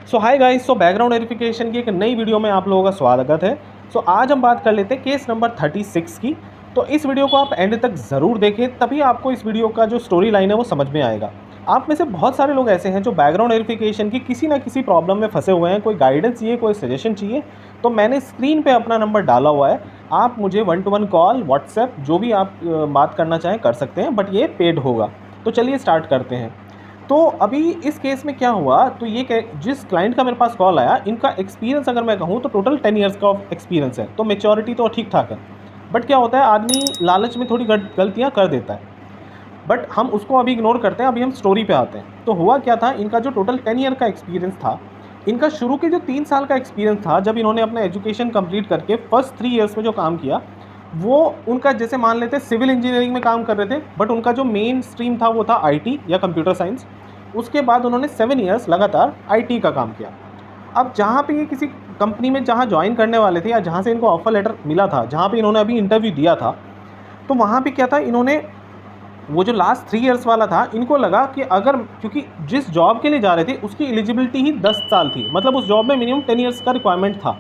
सो hi guys, background verification की एक नई वीडियो में आप लोगों का स्वागत है। आज हम बात कर लेते हैं केस नंबर 36 की। तो इस वीडियो को आप एंड तक ज़रूर देखें, तभी आपको इस वीडियो का जो स्टोरी लाइन है वो समझ में आएगा। आप में से बहुत सारे लोग ऐसे हैं जो बैकग्राउंड वेरिफिकेशन की किसी ना किसी प्रॉब्लम में फंसे हुए हैं, कोई गाइडेंस चाहिए, कोई सजेशन चाहिए। तो मैंने स्क्रीन पर अपना नंबर डाला हुआ है, आप मुझे 1-to-1 कॉल, व्हाट्सएप, जो भी आप बात करना चाहें कर सकते हैं, बट ये पेड होगा। तो चलिए स्टार्ट करते हैं। तो अभी इस केस में क्या हुआ, तो ये जिस क्लाइंट का मेरे पास कॉल आया, इनका एक्सपीरियंस अगर मैं कहूँ तो टोटल 10 ईयर्स का एक्सपीरियंस है। तो मैच्योरिटी तो ठीक ठाक है, बट क्या होता है, आदमी लालच में थोड़ी गलतियाँ कर देता है, बट हम उसको अभी इग्नोर करते हैं। अभी हम स्टोरी पे आते हैं। तो हुआ क्या था, इनका जो टोटल 10 ईयर का एक्सपीरियंस था, इनका शुरू के जो 3 साल का एक्सपीरियंस था, जब इन्होंने अपना एजुकेशन कंप्लीट करके फर्स्ट 3 ईयर्स में जो काम किया, वो उनका जैसे मान लेते सिविल इंजीनियरिंग में काम कर रहे थे, बट उनका जो मेन स्ट्रीम था वो था आईटी या कंप्यूटर साइंस। उसके बाद उन्होंने 7 ईयर्स लगातार आईटी का काम किया। अब जहाँ पे ये किसी कंपनी में जहाँ ज्वाइन करने वाले थे, या जहाँ से इनको ऑफर लेटर मिला था, जहाँ पे इन्होंने अभी इंटरव्यू दिया था, तो वहाँ पे क्या था, इन्होंने वो जो लास्ट 3 ईयर्स वाला था, इनको लगा कि अगर, क्योंकि जिस जॉब के लिए जा रहे थे उसकी एलिजिबिलिटी ही 10 साल थी, मतलब उस जॉब में मिनिमम 10 ईयर्स का रिक्वायरमेंट था।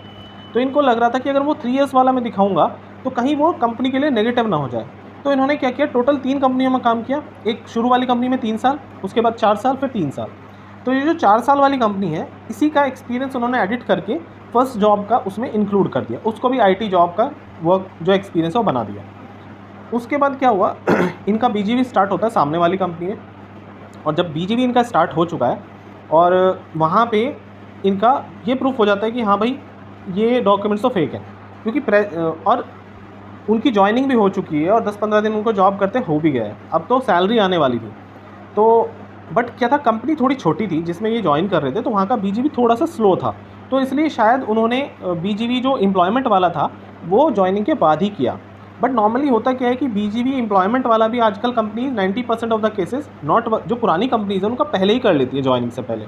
तो इनको लग रहा था कि अगर वो 3 ईयर्स वाला मैं दिखाऊंगा तो कहीं वो कंपनी के लिए नेगेटिव ना हो जाए। तो इन्होंने क्या किया, टोटल 3 कंपनियों में काम किया। एक शुरू वाली कंपनी में 3 साल, उसके बाद 4 साल, फिर 3 साल। तो ये जो 4 साल वाली कंपनी है, इसी का एक्सपीरियंस उन्होंने एडिट करके फर्स्ट जॉब का उसमें इंक्लूड कर दिया, उसको भी आईटी जॉब का वर्क जो एक्सपीरियंस है वो बना दिया। उसके बाद क्या हुआ, इनका बीजीवी स्टार्ट होता है सामने वाली कंपनी में, और जब बीजीवी इनका स्टार्ट हो चुका है और वहाँ पे इनका ये प्रूफ हो जाता है कि हाँ भाई, ये डॉक्यूमेंट्स तो फेक हैं, क्योंकि और उनकी जॉइनिंग भी हो चुकी है और 10-15 दिन उनको जॉब करते हो भी गया है। अब तो सैलरी आने वाली थी। तो बट क्या था, कंपनी थोड़ी छोटी थी जिसमें ये जॉइन कर रहे थे, तो वहाँ का बीजीवी थोड़ा सा स्लो था। तो इसलिए शायद उन्होंने बीजीवी जो एम्प्लॉयमेंट वाला था वो जॉइनिंग के बाद ही किया। बट नॉर्मली होता क्या है कि बीजीवी एम्प्लॉयमेंट वाला भी आजकल company 90% of the cases not, जो पुरानी कंपनीज है उनका पहले ही कर लेती है जॉइनिंग से पहले।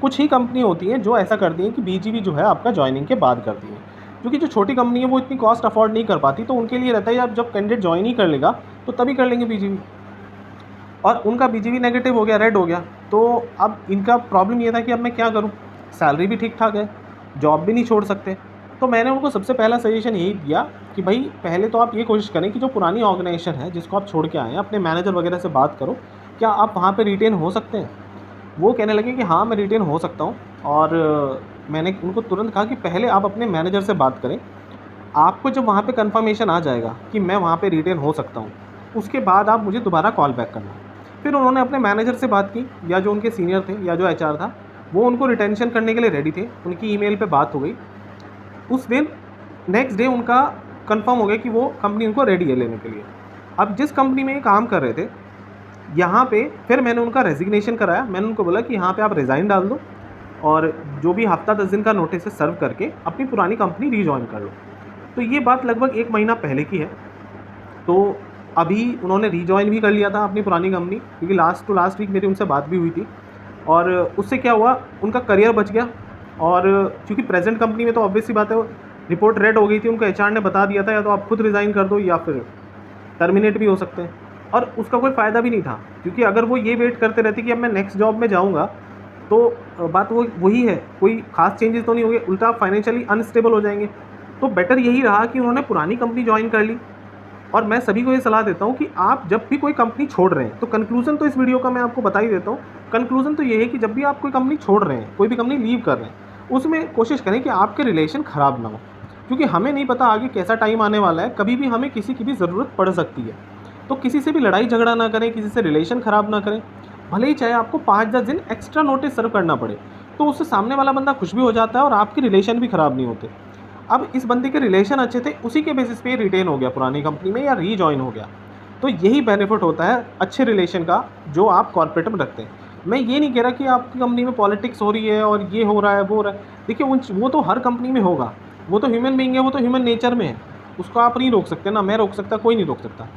कुछ ही कंपनी होती है जो ऐसा करती है कि बीजीवी जो है आपका जॉइनिंग के बाद करती है, क्योंकि जो छोटी कंपनी है वो इतनी कॉस्ट अफोर्ड नहीं कर पाती। तो उनके लिए रहता है आप जब कैंडिडेट ज्वाइन ही कर लेगा तो तभी कर लेंगे बीजीवी। और उनका बीजीवी नेगेटिव हो गया, रेड हो गया। तो अब इनका प्रॉब्लम ये था कि अब मैं क्या करूँ, सैलरी भी ठीक ठाक है, जॉब भी नहीं छोड़ सकते। तो मैंने उनको सबसे पहला सजेशन यही दिया कि भाई पहले तो आप ये कोशिश करें कि जो पुरानी ऑर्गेनाइजेशन है जिसको आप छोड़ के आए हैं, अपने मैनेजर वगैरह से बात करो, क्या आप वहाँ पे रिटेन हो सकते हैं। वो कहने लगे कि हाँ मैं रिटेन हो सकता हूँ। और मैंने उनको तुरंत कहा कि पहले आप अपने मैनेजर से बात करें, आपको जब वहाँ पे कंफर्मेशन आ जाएगा कि मैं वहाँ पे रिटेन हो सकता हूँ, उसके बाद आप मुझे दोबारा कॉल बैक करना। फिर उन्होंने अपने मैनेजर से बात की, या जो उनके सीनियर थे या जो एचआर था, वो उनको रिटेंशन करने के लिए रेडी थे। उनकी ईमेल पे बात हो गई। उस दिन नेक्स्ट डे उनका कंफर्म हो गया कि वो कंपनी उनको रेडी है लेने के लिए। अब जिस कंपनी में ये काम कर रहे थे, यहाँ पे फिर मैंने उनका रेजिग्नेशन कराया। मैंने उनको बोला कि यहाँ पे आप रिज़ाइन डाल दो और जो भी हफ्ता 10 दिन का नोटिस है सर्व करके अपनी पुरानी कंपनी रीजॉइन कर लो। तो ये बात लगभग 1 महीना पहले की है। तो अभी उन्होंने रीजॉइन भी कर लिया था अपनी पुरानी कंपनी, क्योंकि लास्ट टू लास्ट वीक मेरी उनसे बात भी हुई थी। और उससे क्या हुआ, उनका करियर बच गया। और क्योंकि प्रेजेंट कंपनी में तो ऑब्वियस सी बात है, रिपोर्ट रेड हो गई थी, उनको एचआर ने बता दिया था या तो आप खुद रिज़ाइन कर दो या फिर टर्मिनेट भी हो सकते हैं। और उसका कोई फ़ायदा भी नहीं था, क्योंकि अगर वो ये वेट करते रहते कि अब मैं नेक्स्ट जॉब में जाऊँगा, तो बात वो वही है, कोई ख़ास चेंजेस तो नहीं होंगे, उल्टा फाइनेंशियली अनस्टेबल हो जाएंगे। तो बेटर यही रहा कि उन्होंने पुरानी कंपनी ज्वाइन कर ली। और मैं सभी को ये सलाह देता हूँ कि आप जब भी कोई कंपनी छोड़ रहे हैं, तो कंक्लूज़न तो इस वीडियो का मैं आपको बता ही देता हूँ। कंक्लूज़न तो ये है कि जब भी आप कोई कंपनी छोड़ रहे हैं, कोई भी कंपनी लीव कर रहे हैं, उसमें कोशिश करें कि आपके रिलेशन ख़राब ना हो, क्योंकि हमें नहीं पता आगे कैसा टाइम आने वाला है, कभी भी हमें किसी की भी ज़रूरत पड़ सकती है। तो किसी से भी लड़ाई झगड़ा ना करें, किसी से रिलेशन ख़राब ना करें, भले ही चाहे आपको 5-10 दिन एक्स्ट्रा नोटिस सर्व करना पड़े, तो उससे सामने वाला बंदा खुश भी हो जाता है और आपके रिलेशन भी ख़राब नहीं होते। अब इस बंदे के रिलेशन अच्छे थे, उसी के बेसिस पे रिटेन हो गया पुरानी कंपनी में या रीजॉइन हो गया। तो यही बेनिफिट होता है अच्छे रिलेशन का जो आप कॉर्पोरेट में रखते हैं। मैं ये नहीं कह रहा कि आपकी कंपनी में पॉलिटिक्स हो रही है और ये हो रहा है वो हो रहा है। देखिए वो तो हर कंपनी में होगा, वो तो ह्यूमन बीइंग है, वो तो ह्यूमन नेचर में है, उसको आप नहीं रोक सकते, ना मैं रोक सकता, कोई नहीं रोक सकता।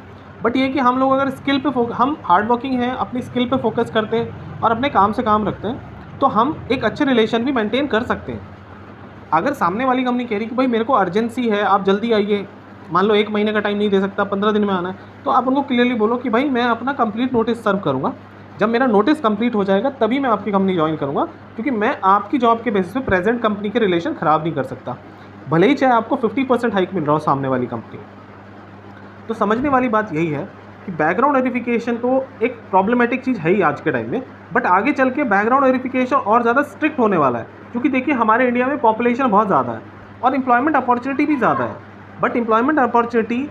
बट ये कि हम लोग अगर स्किल पे हम हार्ड वर्किंग हैं, अपनी स्किल पे फोकस करते हैं और अपने काम से काम रखते हैं, तो हम एक अच्छे रिलेशन भी मेंटेन कर सकते हैं। अगर सामने वाली कंपनी कह रही कि भाई मेरे को अर्जेंसी है, आप जल्दी आइए, मान लो 1 महीने का टाइम नहीं दे सकता, 15 दिन में आना है, तो आप उनको क्लियरली बोलो कि भाई मैं अपना कंप्लीट नोटिस सर्व करूँगा, जब मेरा नोटिस कंप्लीट हो जाएगा तभी मैं आपकी कंपनी ज्वाइन करूँगा, क्योंकि मैं आपकी जॉब के बेसिस पे प्रेजेंट कंपनी के रिलेशन ख़राब नहीं कर सकता, भले ही चाहे आपको 50% हाइक मिल रहा हो सामने वाली कंपनी। तो समझने वाली बात यही है कि बैकग्राउंड वेरिफिकेशन तो एक प्रॉब्लमेटिक चीज़ है ही आज के टाइम में, बट आगे चल के बैकग्राउंड वेरिफिकेशन और ज़्यादा स्ट्रिक्ट होने वाला है, क्योंकि देखिए हमारे इंडिया में पॉपुलेशन बहुत ज़्यादा है और एम्प्लॉयमेंट अपॉर्चुनिटी भी ज़्यादा है, बट एम्प्लॉयमेंट अपॉर्चुनिटी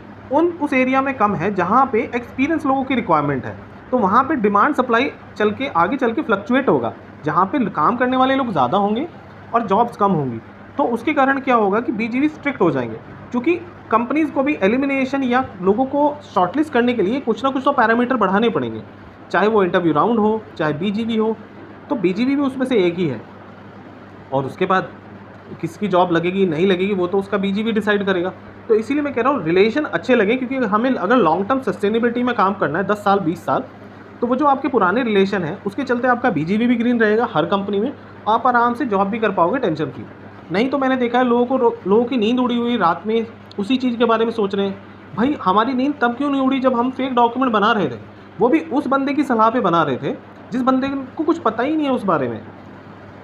उस एरिया में कम है जहाँ पे एक्सपीरियंस लोगों की रिक्वायरमेंट है। तो वहाँ पे डिमांड सप्लाई आगे चल के फ्लक्चुएट होगा, जहाँ पे काम करने वाले लोग ज़्यादा होंगे और जॉब्स कम होंगी। तो उसके कारण क्या होगा कि बीजीवी स्ट्रिक्ट हो जाएंगे, क्योंकि कंपनीज़ को भी एलिमिनेशन या लोगों को शॉर्टलिस्ट करने के लिए कुछ ना कुछ तो पैरामीटर बढ़ाने पड़ेंगे, चाहे वो इंटरव्यू राउंड हो, चाहे बीजीवी हो। तो बीजीवी भी उसमें से एक ही है, और उसके बाद किसकी जॉब लगेगी नहीं लगेगी वो तो उसका बीजीवी डिसाइड करेगा। तो इसीलिए मैं कह रहा हूँ रिलेशन अच्छे लगे, क्योंकि हमें अगर लॉन्ग टर्म सस्टेनेबिलिटी में काम करना है 10 साल 20 साल, तो वो जो आपके पुराने रिलेशन है उसके चलते आपका बीजीवी भी ग्रीन रहेगा हर कंपनी में, आप आराम से जॉब भी कर पाओगे टेंशन फ्री। नहीं तो मैंने देखा है लोगों की नींद उड़ी हुई रात में उसी चीज़ के बारे में सोच रहे हैं। भाई हमारी नींद तब क्यों नहीं उड़ी जब हम फेक डॉक्यूमेंट बना रहे थे, वो भी उस बंदे की सलाह पे बना रहे थे जिस बंदे को कुछ पता ही नहीं है उस बारे में।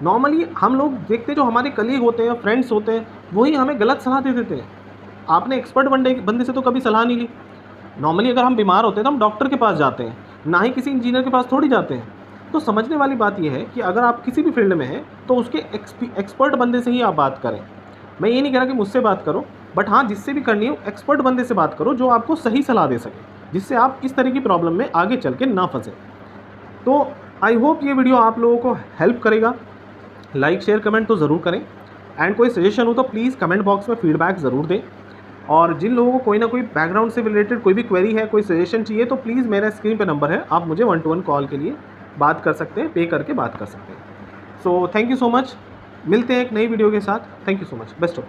नॉर्मली हम लोग देखते जो हमारे कलीग होते हैं, फ्रेंड्स होते हैं, वही हमें गलत सलाह दे देते हैं। आपने एक्सपर्ट बंदे से तो कभी सलाह नहीं ली। नॉर्मली अगर हम बीमार होते हैं तो हम डॉक्टर के पास जाते हैं, ना ही किसी इंजीनियर के पास थोड़ी जाते हैं। तो समझने वाली बात यह है कि अगर आप किसी भी फील्ड में हैं तो उसके एक्सपर्ट बंदे से ही आप बात करें। मैं ये नहीं कह रहा कि मुझसे बात करो, बट हाँ जिससे भी करनी हो एक्सपर्ट बंदे से बात करो जो आपको सही सलाह दे सके, जिससे आप इस तरह की प्रॉब्लम में आगे चल के ना फंसे। तो आई होप ये वीडियो आप लोगों को हेल्प करेगा। लाइक शेयर कमेंट तो ज़रूर करें, एंड कोई सजेशन हो तो प्लीज़ कमेंट बॉक्स में फीडबैक ज़रूर दें। और जिन लोगों को कोई ना कोई बैकग्राउंड से रिलेटेड कोई भी क्वेरी है, कोई सजेशन चाहिए, तो प्लीज़ मेरा स्क्रीन पे नंबर है, आप मुझे 1-to-1 कॉल के लिए बात कर सकते हैं, पे करके बात कर सकते हैं। So thank you so much, मिलते हैं एक नई वीडियो के साथ। Thank you so much, best of.